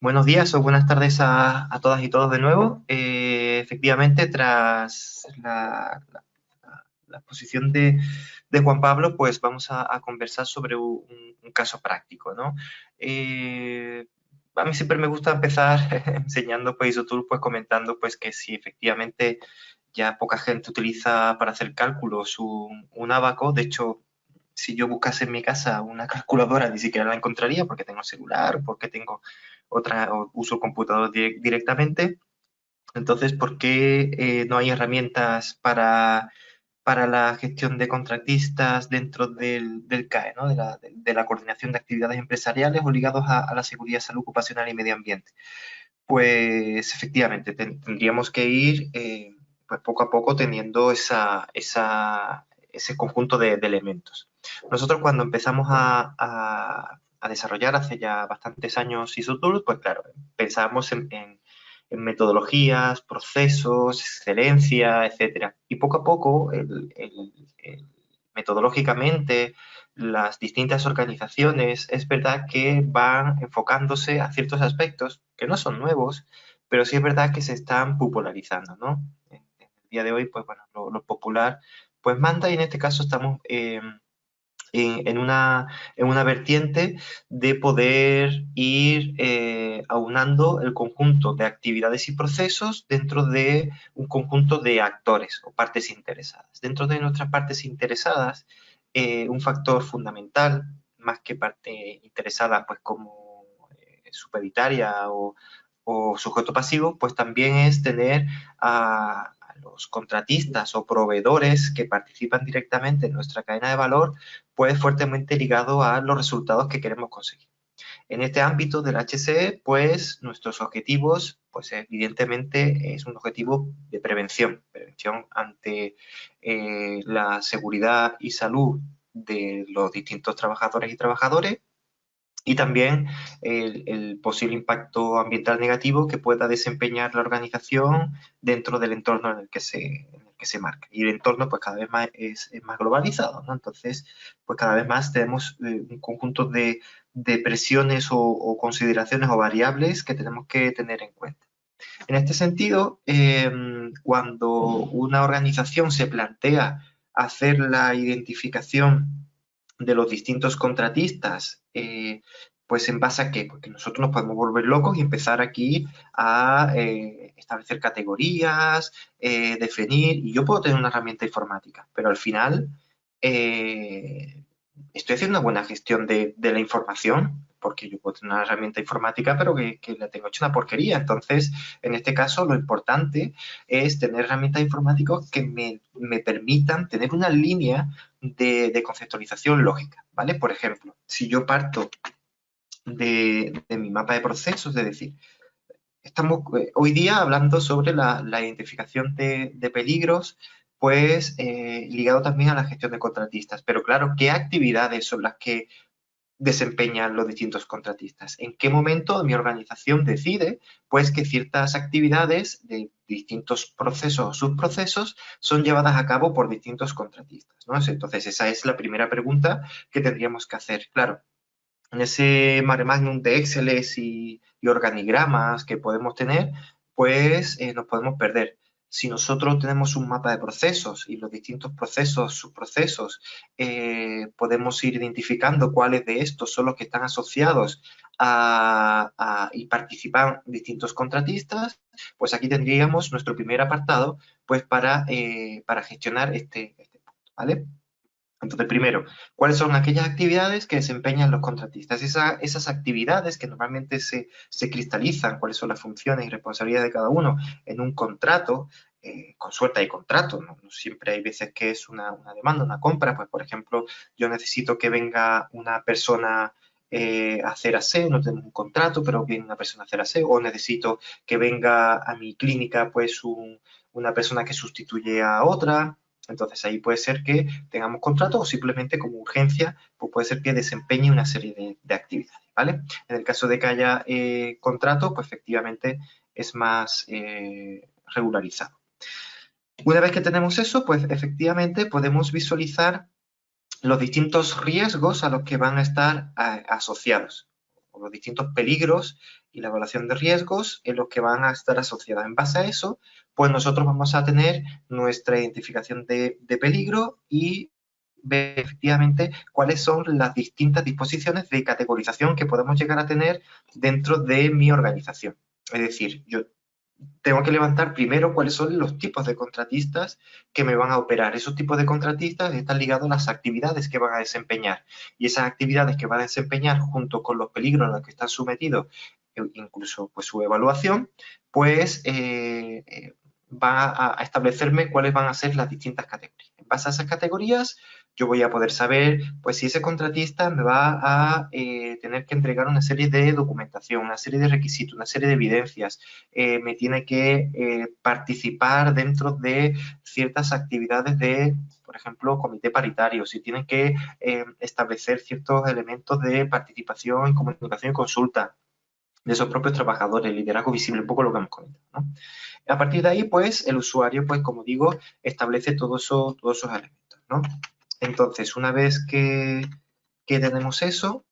Buenos días o buenas tardes a todas y todos de nuevo. Efectivamente, tras la exposición de Juan Pablo, pues vamos a conversar sobre un caso práctico, ¿no? A mí siempre me gusta empezar enseñando pues IsoTools, pues comentando pues que si efectivamente ya poca gente utiliza para hacer cálculos un ábaco. De hecho, si yo buscase en mi casa una calculadora, ni siquiera la encontraría porque tengo celular, porque tengo otra, o uso el computador directamente. Entonces, ¿por qué no hay herramientas para la gestión de contratistas dentro del CAE, ¿no? de la coordinación de actividades empresariales o ligados a la seguridad, salud ocupacional y medio ambiente? Pues efectivamente, tendríamos que ir pues poco a poco teniendo ese conjunto de elementos. Nosotros cuando empezamos a desarrollar hace ya bastantes años IsoTools, pues claro, pensábamos en metodologías, procesos, excelencia, etcétera. Y poco a poco, metodológicamente, las distintas organizaciones, es verdad que van enfocándose a ciertos aspectos que no son nuevos, pero sí es verdad que se están popularizando, ¿no? En el día de hoy, pues bueno, lo popular pues manda, y en este caso estamos en una vertiente de poder ir aunando el conjunto de actividades y procesos dentro de un conjunto de actores o partes interesadas. Dentro de nuestras partes interesadas, un factor fundamental, más que parte interesada pues como supeditaria o sujeto pasivo, pues también es tener a los contratistas o proveedores que participan directamente en nuestra cadena de valor, pues fuertemente ligado a los resultados que queremos conseguir. En este ámbito del HSE, pues nuestros objetivos, pues evidentemente es un objetivo de prevención ante la seguridad y salud de los distintos trabajadores y trabajadoras, y también el posible impacto ambiental negativo que pueda desempeñar la organización dentro del entorno en el que se marca. Y el entorno pues cada vez más es más globalizado, ¿no? Entonces, pues cada vez más tenemos un conjunto de presiones o consideraciones o variables que tenemos que tener en cuenta. En este sentido, cuando una organización se plantea hacer la identificación de los distintos contratistas, pues en base a qué, porque nosotros nos podemos volver locos y empezar aquí a establecer categorías, definir, y yo puedo tener una herramienta informática, pero al final estoy haciendo una buena gestión de la información, porque yo puedo tener una herramienta informática, pero que la tengo hecha una porquería. Entonces, en este caso, lo importante es tener herramientas informáticas que me permitan tener una línea de conceptualización lógica, ¿vale? Por ejemplo, si yo parto de mi mapa de procesos, es decir, estamos hoy día hablando sobre la identificación de peligros, pues ligado también a la gestión de contratistas. Pero claro, ¿qué actividades son las que desempeñan los distintos contratistas? ¿En qué momento mi organización decide pues que ciertas actividades de distintos procesos o subprocesos son llevadas a cabo por distintos contratistas, ¿no? Entonces, esa es la primera pregunta que tendríamos que hacer. Claro, en ese mare magnum de Exceles y organigramas que podemos tener, pues nos podemos perder. Si nosotros tenemos un mapa de procesos y los distintos procesos, subprocesos, podemos ir identificando cuáles de estos son los que están asociados y participan distintos contratistas, pues aquí tendríamos nuestro primer apartado pues para gestionar este punto, ¿vale? Entonces, primero, ¿cuáles son aquellas actividades que desempeñan los contratistas? Esas actividades que normalmente se cristalizan, cuáles son las funciones y responsabilidades de cada uno en un contrato. Con suerte hay contratos, ¿no? No siempre hay veces que es una demanda, una compra. Pues, por ejemplo, yo necesito que venga una persona a hacer aseo, no tengo un contrato, pero viene una persona a hacer aseo, o necesito que venga a mi clínica pues una persona que sustituye a otra. Entonces ahí puede ser que tengamos contrato o simplemente como urgencia, pues puede ser que desempeñe una serie de actividades, ¿vale? En el caso de que haya contrato, pues efectivamente es más regularizado. Una vez que tenemos eso, pues efectivamente podemos visualizar los distintos riesgos a los que van a estar asociados. por los distintos peligros y la evaluación de riesgos en los que van a estar asociadas. En base a eso, pues nosotros vamos a tener nuestra identificación de peligro y ver efectivamente cuáles son las distintas disposiciones de categorización que podemos llegar a tener dentro de mi organización. Es decir, yo tengo que levantar primero cuáles son los tipos de contratistas que me van a operar. Esos tipos de contratistas están ligados a las actividades que van a desempeñar. Y esas actividades que van a desempeñar junto con los peligros a los que están sometidos, incluso pues su evaluación, pues va a establecerme cuáles van a ser las distintas categorías. En base a esas categorías, yo voy a poder saber pues si ese contratista me va a tener que entregar una serie de documentación, una serie de requisitos, una serie de evidencias, me tiene que participar dentro de ciertas actividades de, por ejemplo, comité paritario, si tienen que establecer ciertos elementos de participación, comunicación y consulta de esos propios trabajadores, liderazgo visible, un poco lo que hemos comentado, ¿no? A partir de ahí, pues, el usuario, pues, como digo, establece todos esos elementos, ¿no? Entonces, una vez que tenemos eso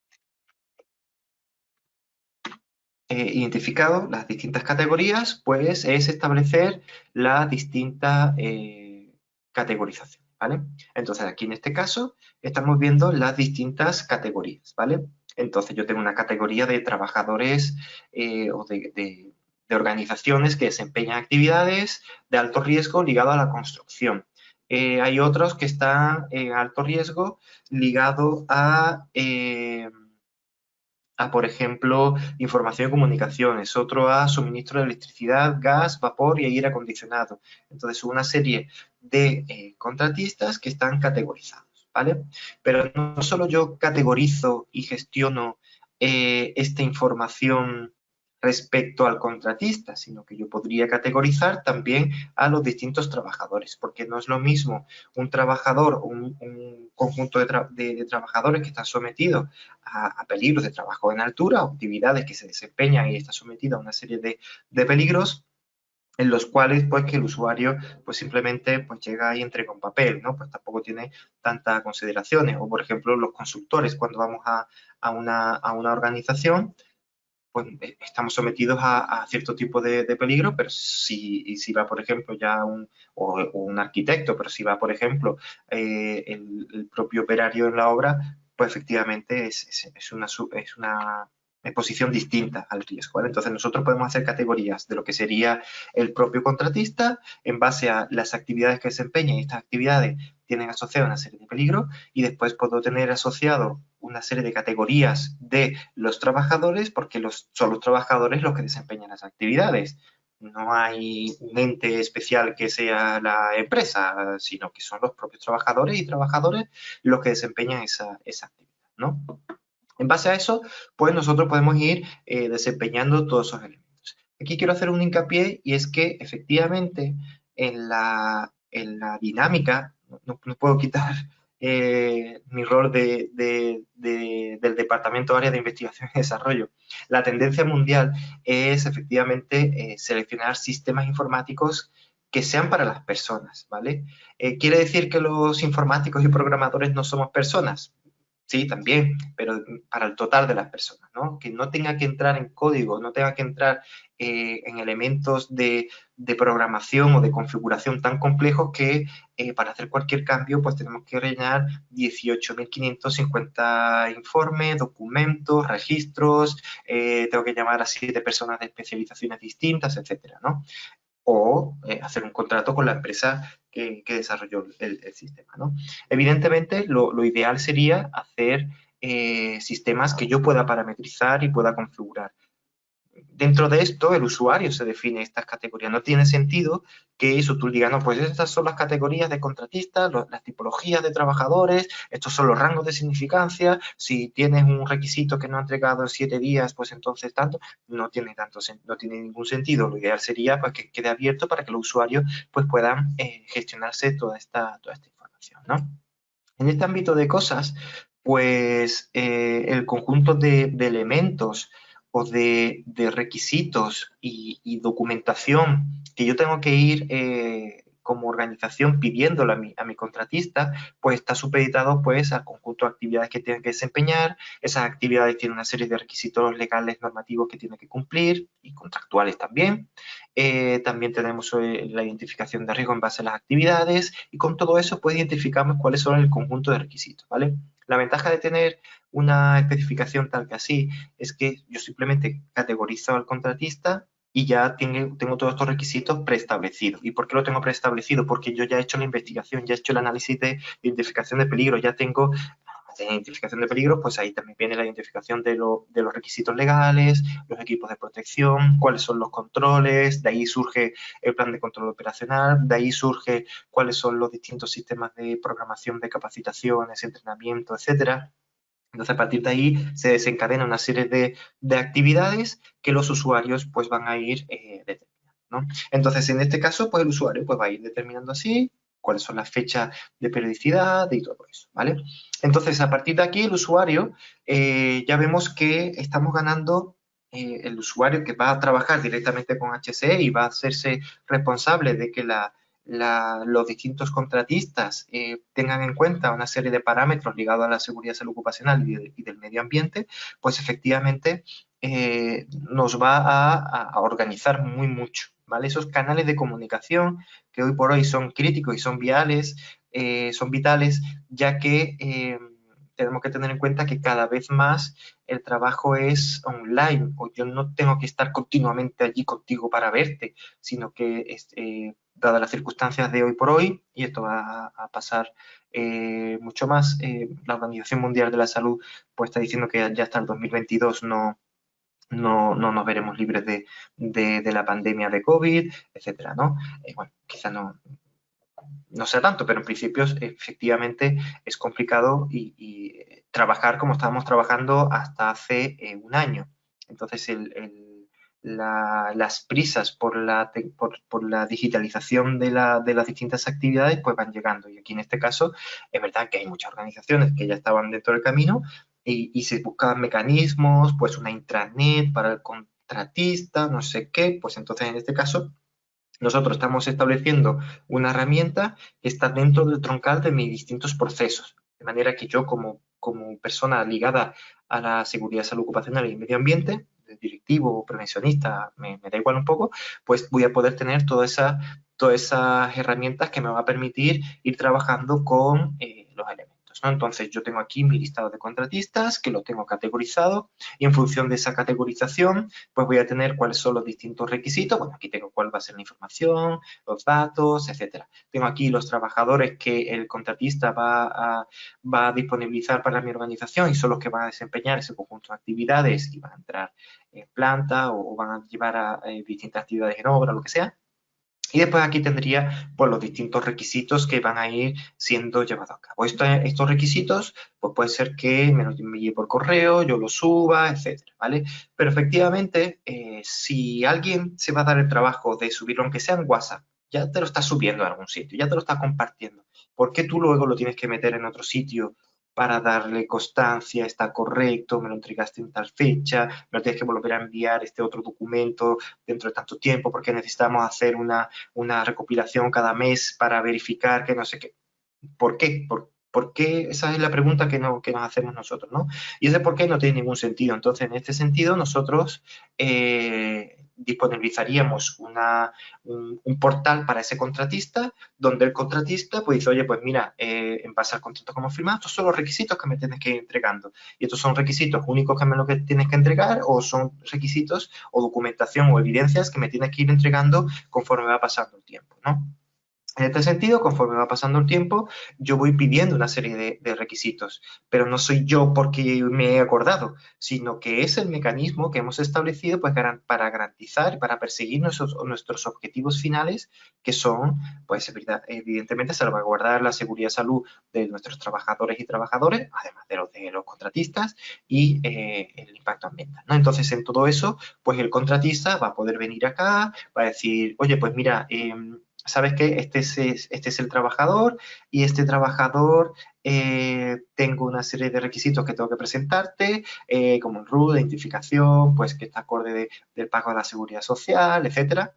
identificado, las distintas categorías, pues es establecer la distinta categorización, ¿vale? Entonces, aquí en este caso, estamos viendo las distintas categorías, ¿vale? Entonces, yo tengo una categoría de trabajadores o de organizaciones que desempeñan actividades de alto riesgo ligado a la construcción. Hay otros que están en alto riesgo ligado por ejemplo, información y comunicaciones, otro a suministro de electricidad, gas, vapor y aire acondicionado. Entonces, una serie de contratistas que están categorizados, ¿vale? Pero no solo yo categorizo y gestiono esta información respecto al contratista, sino que yo podría categorizar también a los distintos trabajadores, porque no es lo mismo un trabajador, un conjunto de trabajadores que están sometidos a peligros de trabajo en altura, actividades que se desempeñan y están sometidas a una serie de peligros en los cuales pues que el usuario pues simplemente pues llega y entrega un papel, ¿no? Pues tampoco tiene tantas consideraciones. O por ejemplo los consultores, cuando vamos a una organización, pues estamos sometidos a cierto tipo de peligro, pero si va, por ejemplo, ya un arquitecto, pero si va, por ejemplo, el propio operario en la obra, pues efectivamente es una exposición distinta al riesgo, ¿vale? Entonces nosotros podemos hacer categorías de lo que sería el propio contratista en base a las actividades que desempeña, y estas actividades tienen asociada una serie de peligros, y después puedo tener asociado una serie de categorías de los trabajadores, porque son los trabajadores los que desempeñan las actividades. No hay un ente especial que sea la empresa, sino que son los propios trabajadores y trabajadores los que desempeñan esa actividad, ¿no? En base a eso, pues nosotros podemos ir desempeñando todos esos elementos. Aquí quiero hacer un hincapié, y es que efectivamente en la dinámica, no puedo quitar mi rol del Departamento Área de Investigación y Desarrollo. La tendencia mundial es efectivamente seleccionar sistemas informáticos que sean para las personas, ¿vale? ¿Quiere decir que los informáticos y programadores no somos personas? Sí, también, pero para el total de las personas, ¿no? Que no tenga que entrar en código, no tenga que entrar en elementos de programación o de configuración tan complejos que para hacer cualquier cambio pues tenemos que rellenar 18.550 informes, documentos, registros, tengo que llamar a 7 personas de especializaciones distintas, etcétera, ¿no? O hacer un contrato con la empresa que desarrolló el sistema, ¿no? Evidentemente, lo ideal sería hacer sistemas que yo pueda parametrizar y pueda configurar. Dentro de esto, el usuario se define estas categorías. No tiene sentido que eso tú digas, no, pues estas son las categorías de contratistas, las tipologías de trabajadores, estos son los rangos de significancia, si tienes un requisito que no ha entregado en 7 días, pues entonces tanto, no tiene ningún sentido. Lo ideal sería pues, que quede abierto para que los usuarios pues, puedan gestionarse toda esta información, ¿no? En este ámbito de cosas, pues el conjunto de elementos o de requisitos y documentación que yo tengo que ir como organización pidiéndolo a mi contratista, pues está supeditado pues al conjunto de actividades que tienen que desempeñar. Esas actividades tienen una serie de requisitos legales normativos que tienen que cumplir y contractuales también. También tenemos la identificación de riesgo en base a las actividades y con todo eso pues identificamos cuáles son el conjunto de requisitos, ¿vale? La ventaja de tener una especificación tal que así es que yo simplemente categorizo al contratista y ya tengo todos estos requisitos preestablecidos. ¿Y por qué lo tengo preestablecido? Porque yo ya he hecho la investigación, ya he hecho el análisis de identificación de peligro, ya tengo la identificación de peligro, pues ahí también viene la identificación de los requisitos legales, los equipos de protección, cuáles son los controles, de ahí surge el plan de control operacional, de ahí surge cuáles son los distintos sistemas de programación de capacitaciones, entrenamiento, etcétera. Entonces, a partir de ahí se desencadena una serie de actividades que los usuarios pues van a ir determinando, ¿no? Entonces, en este caso, pues el usuario pues va a ir determinando así cuáles son las fechas de periodicidad y todo eso, ¿vale? Entonces, a partir de aquí, el usuario, ya vemos que estamos ganando el usuario que va a trabajar directamente con HSE y va a hacerse responsable de que los distintos contratistas tengan en cuenta una serie de parámetros ligados a la seguridad y salud ocupacional y del medio ambiente, pues efectivamente nos va a organizar muy mucho, ¿vale? Esos canales de comunicación que hoy por hoy son críticos y son son vitales, ya que tenemos que tener en cuenta que cada vez más el trabajo es online, o yo no tengo que estar continuamente allí contigo para verte, sino que dadas las circunstancias de hoy por hoy, y esto va a pasar mucho más, la Organización Mundial de la Salud pues está diciendo que ya hasta el 2022 no nos veremos libres de la pandemia de COVID, etcétera, ¿no? Bueno, quizá no sea tanto, pero en principio efectivamente es complicado y trabajar como estábamos trabajando hasta hace un año. Entonces, las prisas por la digitalización de las distintas actividades pues van llegando. Y aquí en este caso es verdad que hay muchas organizaciones que ya estaban dentro del camino y se buscaban mecanismos, pues una intranet para el contratista, no sé qué, pues entonces en este caso nosotros estamos estableciendo una herramienta que está dentro del troncal de mis distintos procesos. De manera que yo, como persona ligada a la seguridad, salud ocupacional y medio ambiente, directivo o prevencionista, me da igual un poco, pues voy a poder tener todas esas herramientas que me van a permitir ir trabajando con los elementos, ¿no? Entonces, yo tengo aquí mi listado de contratistas, que lo tengo categorizado, y en función de esa categorización, pues voy a tener cuáles son los distintos requisitos. Bueno, aquí tengo cuál va a ser la información, los datos, etcétera. Tengo aquí los trabajadores que el contratista va a disponibilizar para mi organización y son los que van a desempeñar ese conjunto de actividades y van a entrar en planta o van a llevar a distintas actividades en obra, lo que sea. Y después aquí tendría pues, los distintos requisitos que van a ir siendo llevados a cabo. Estos requisitos, pues puede ser que me los envíe por correo, yo los suba, etcétera, ¿vale? Pero efectivamente, si alguien se va a dar el trabajo de subirlo, aunque sea en WhatsApp, ya te lo está subiendo a algún sitio, ya te lo está compartiendo. ¿Por qué tú luego lo tienes que meter en otro sitio para darle constancia, está correcto, me lo entregaste en tal fecha, me lo tienes que volver a enviar este otro documento dentro de tanto tiempo porque necesitamos hacer una recopilación cada mes para verificar que no sé qué? ¿Por qué? ¿Por qué? Esa es la pregunta que nos hacemos nosotros, ¿no? Y ese por qué no tiene ningún sentido. Entonces, en este sentido, nosotros disponibilizaríamos un portal para ese contratista, donde el contratista pues dice, oye, pues mira, en base al contrato que hemos firmado, estos son los requisitos que me tienes que ir entregando. Y estos son requisitos únicos que me lo que tienes que entregar o son requisitos o documentación o evidencias que me tienes que ir entregando conforme va pasando el tiempo, ¿no? En este sentido, conforme va pasando el tiempo, yo voy pidiendo una serie de requisitos, pero no soy yo porque me he acordado, sino que es el mecanismo que hemos establecido pues, para garantizar, para perseguir nuestros objetivos finales, que son, pues evidentemente, salvaguardar la seguridad y salud de nuestros trabajadores y trabajadoras, además de los contratistas, y el impacto ambiental, ¿no? Entonces, en todo eso, pues el contratista va a poder venir acá, va a decir, oye, pues mira, ¿sabes qué? Este es el trabajador y este trabajador tengo una serie de requisitos que tengo que presentarte, como el RUT, de identificación, pues que está acorde del pago de la seguridad social, etcétera.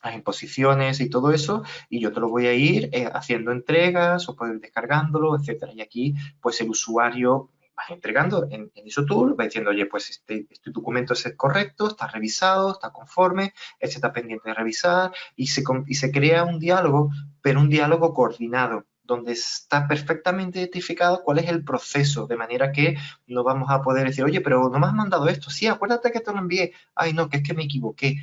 las imposiciones y todo eso, y yo te lo voy a ir haciendo entregas o puedes ir descargándolo, etcétera. Y aquí, pues el usuario va entregando en ISOTOOL, va diciendo, oye, pues este documento es correcto, está revisado, está conforme, este está pendiente de revisar, y se crea un diálogo, pero un diálogo coordinado, donde está perfectamente identificado cuál es el proceso, de manera que no vamos a poder decir, oye, pero no me has mandado esto, sí, acuérdate que te lo envié, ay, no, que es que me equivoqué,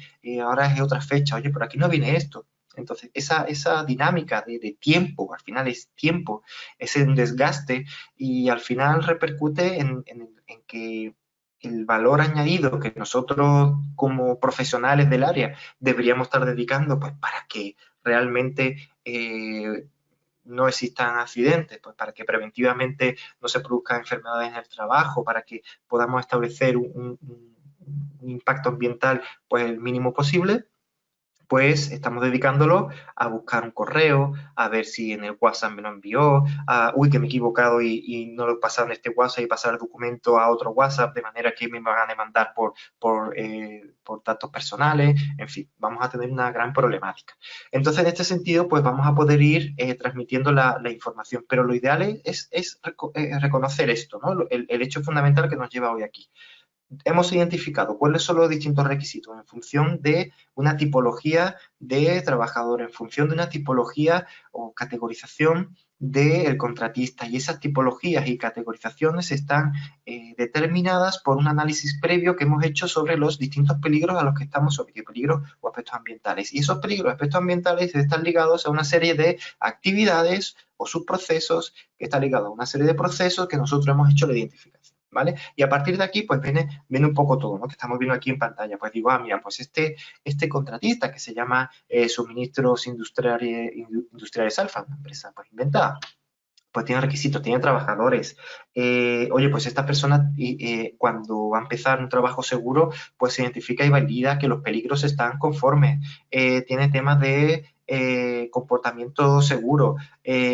ahora es otra fecha, oye, pero aquí no viene esto. Entonces, esa dinámica de tiempo, al final es tiempo, es un desgaste y al final repercute en que el valor añadido que nosotros como profesionales del área deberíamos estar dedicando pues, para que realmente no existan accidentes, pues para que preventivamente no se produzcan enfermedades en el trabajo, para que podamos establecer un impacto ambiental pues el mínimo posible, pues estamos dedicándolo a buscar un correo, a ver si en el WhatsApp me lo envió, uy, que me he equivocado y no lo he pasado en este WhatsApp y pasar el documento a otro WhatsApp, de manera que me van a demandar por datos personales, en fin, vamos a tener una gran problemática. Entonces, en este sentido, pues vamos a poder ir transmitiendo la información, pero lo ideal es reconocer esto, ¿no? El hecho fundamental que nos lleva hoy aquí. Hemos identificado cuáles son los distintos requisitos en función de una tipología de trabajador, en función de una tipología o categorización del contratista, y esas tipologías y categorizaciones están determinadas por un análisis previo que hemos hecho sobre los distintos peligros a los que estamos sometidos, peligros o aspectos ambientales. Y esos peligros o aspectos ambientales están ligados a una serie de actividades o subprocesos que están ligados a una serie de procesos que nosotros hemos hecho la identificación. ¿Vale? Y a partir de aquí, pues viene un poco todo, ¿no? Que estamos viendo aquí en pantalla. Pues digo, mira, pues este contratista que se llama Suministros Industriales Alfa, una empresa pues inventada, pues tiene requisitos, tiene trabajadores. Oye, pues esta persona cuando va a empezar un trabajo seguro, pues se identifica y valida que los peligros están conformes. Tiene temas de comportamiento seguro.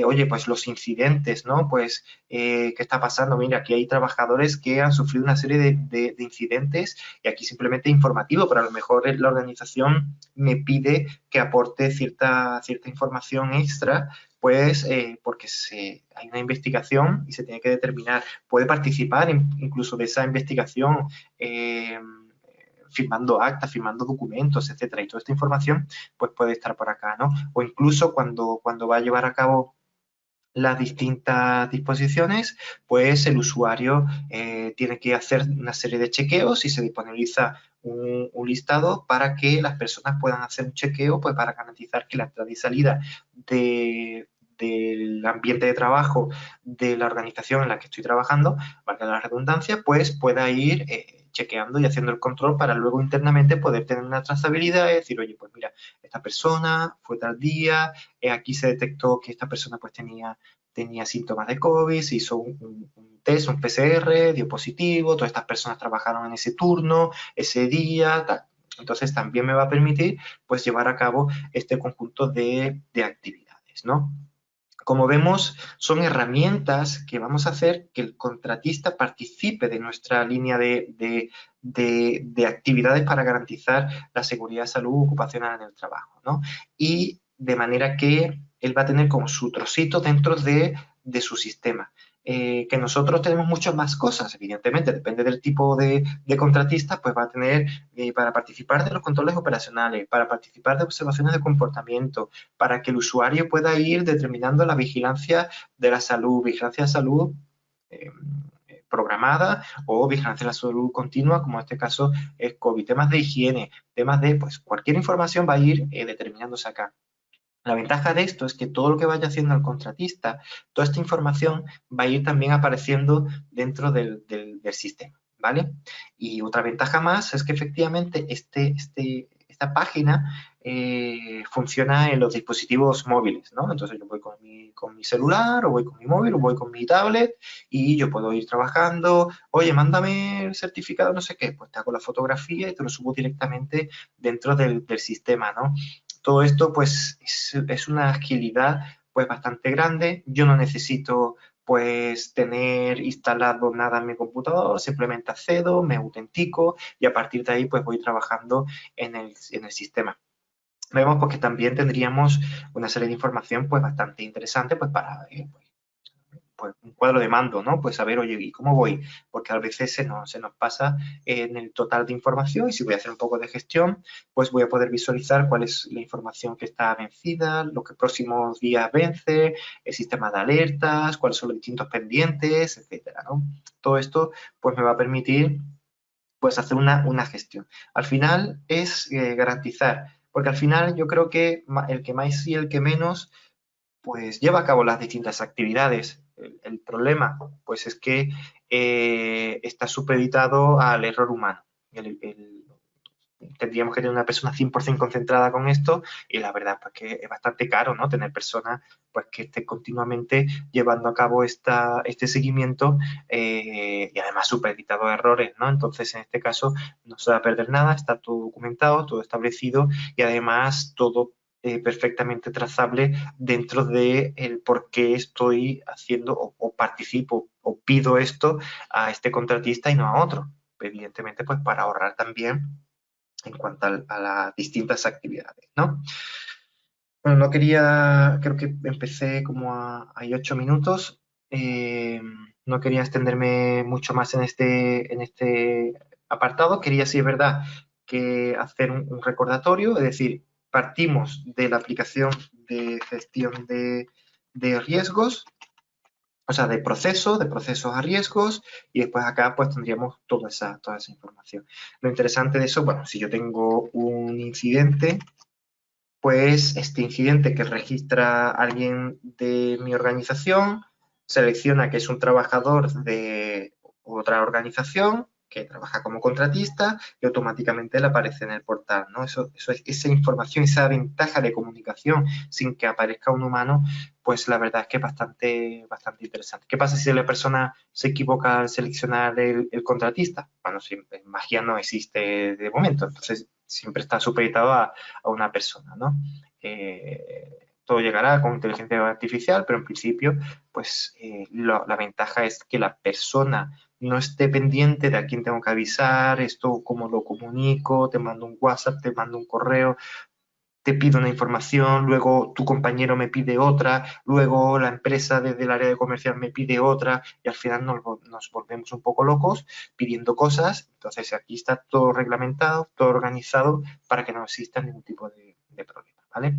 Oye, pues los incidentes, ¿no? Pues, ¿qué está pasando? Mira, aquí hay trabajadores que han sufrido una serie de incidentes y aquí simplemente informativo, pero a lo mejor la organización me pide que aporte cierta información extra pues porque hay una investigación y se tiene que determinar, puede participar incluso de esa investigación firmando actas, firmando documentos, etcétera, y toda esta información pues puede estar por acá, ¿no? O incluso cuando va a llevar a cabo las distintas disposiciones, pues el usuario tiene que hacer una serie de chequeos y se disponibiliza un listado para que las personas puedan hacer un chequeo, pues para garantizar que la entrada y salida del ambiente de trabajo de la organización en la que estoy trabajando, valga la redundancia, pues pueda ir chequeando y haciendo el control para luego internamente poder tener una trazabilidad y decir, oye, pues mira, esta persona fue tal día, aquí se detectó que esta persona pues tenía síntomas de COVID, se hizo un test, un PCR, dio positivo, todas estas personas trabajaron en ese turno, ese día, tal. Entonces también me va a permitir pues llevar a cabo este conjunto de actividades, ¿no? Como vemos, son herramientas que vamos a hacer que el contratista participe de nuestra línea de actividades para garantizar la seguridad y salud ocupacional en el trabajo, ¿no? Y de manera que él va a tener como su trocito dentro de su sistema. Que nosotros tenemos muchas más cosas, evidentemente, depende del tipo de contratista, pues va a tener para participar de los controles operacionales, para participar de observaciones de comportamiento, para que el usuario pueda ir determinando la vigilancia de la salud, eh, programada o vigilancia de la salud continua, como en este caso es COVID, temas de higiene, temas de, pues cualquier información va a ir determinándose acá. La ventaja de esto es que todo lo que vaya haciendo el contratista, toda esta información va a ir también apareciendo dentro del sistema, ¿vale? Y otra ventaja más es que efectivamente esta página funciona en los dispositivos móviles, ¿no? Entonces yo voy con mi celular o voy con mi móvil o voy con mi tablet y yo puedo ir trabajando, oye, mándame el certificado, no sé qué, pues te hago la fotografía y te lo subo directamente dentro del sistema, ¿no? Todo esto pues es una agilidad pues bastante grande. Yo no necesito pues tener instalado nada en mi computador, simplemente accedo, me autentico y a partir de ahí pues voy trabajando en el sistema. vemos pues, que también tendríamos una serie de información pues bastante interesante pues para pues, un cuadro de mando, ¿no? Pues saber, oye, ¿y cómo voy? Porque a veces se nos pasa en el total de información y si voy a hacer un poco de gestión, pues voy a poder visualizar cuál es la información que está vencida, lo que próximos días vence, el sistema de alertas, cuáles son los distintos pendientes, etcétera, ¿no? Todo esto pues me va a permitir pues hacer una gestión. Al final es garantizar, porque al final yo creo que el que más y el que menos pues lleva a cabo las distintas actividades. El problema, pues es que está supeditado al error humano. Tendríamos que tener una persona 100% concentrada con esto y la verdad pues que es bastante caro, ¿no? Tener personas pues que estén continuamente llevando a cabo este seguimiento y además supeditado a errores, ¿no? Entonces en este caso no se va a perder nada, está todo documentado, todo establecido y además todo perfectamente trazable dentro de el por qué estoy haciendo o participo o pido esto a este contratista y no a otro. Evidentemente, pues para ahorrar también en cuanto a las distintas actividades, ¿no? Bueno, no quería, creo que empecé como hay 8 minutos, no quería extenderme mucho más en este apartado, quería, sí es verdad, que hacer un recordatorio, es decir, partimos de la aplicación de gestión de riesgos, o sea, de procesos a riesgos, y después acá pues tendríamos toda esa información. Lo interesante de eso, bueno, si yo tengo un incidente, pues este incidente que registra alguien de mi organización, selecciona que es un trabajador de otra organización que trabaja como contratista y automáticamente le aparece en el portal, ¿no? Esa información, esa ventaja de comunicación sin que aparezca un humano, pues la verdad es que es bastante interesante. ¿Qué pasa si la persona se equivoca al seleccionar el contratista? Bueno, magia no existe de momento, entonces siempre está supeditado a una persona, ¿no? Todo llegará con inteligencia artificial, pero en principio, pues la ventaja es que la persona no esté pendiente de a quién tengo que avisar, esto cómo lo comunico, te mando un WhatsApp, te mando un correo, te pido una información, luego tu compañero me pide otra, luego la empresa desde el área de comercial me pide otra y al final nos volvemos un poco locos pidiendo cosas. Entonces aquí está todo reglamentado, todo organizado para que no exista ningún tipo de problema, ¿vale?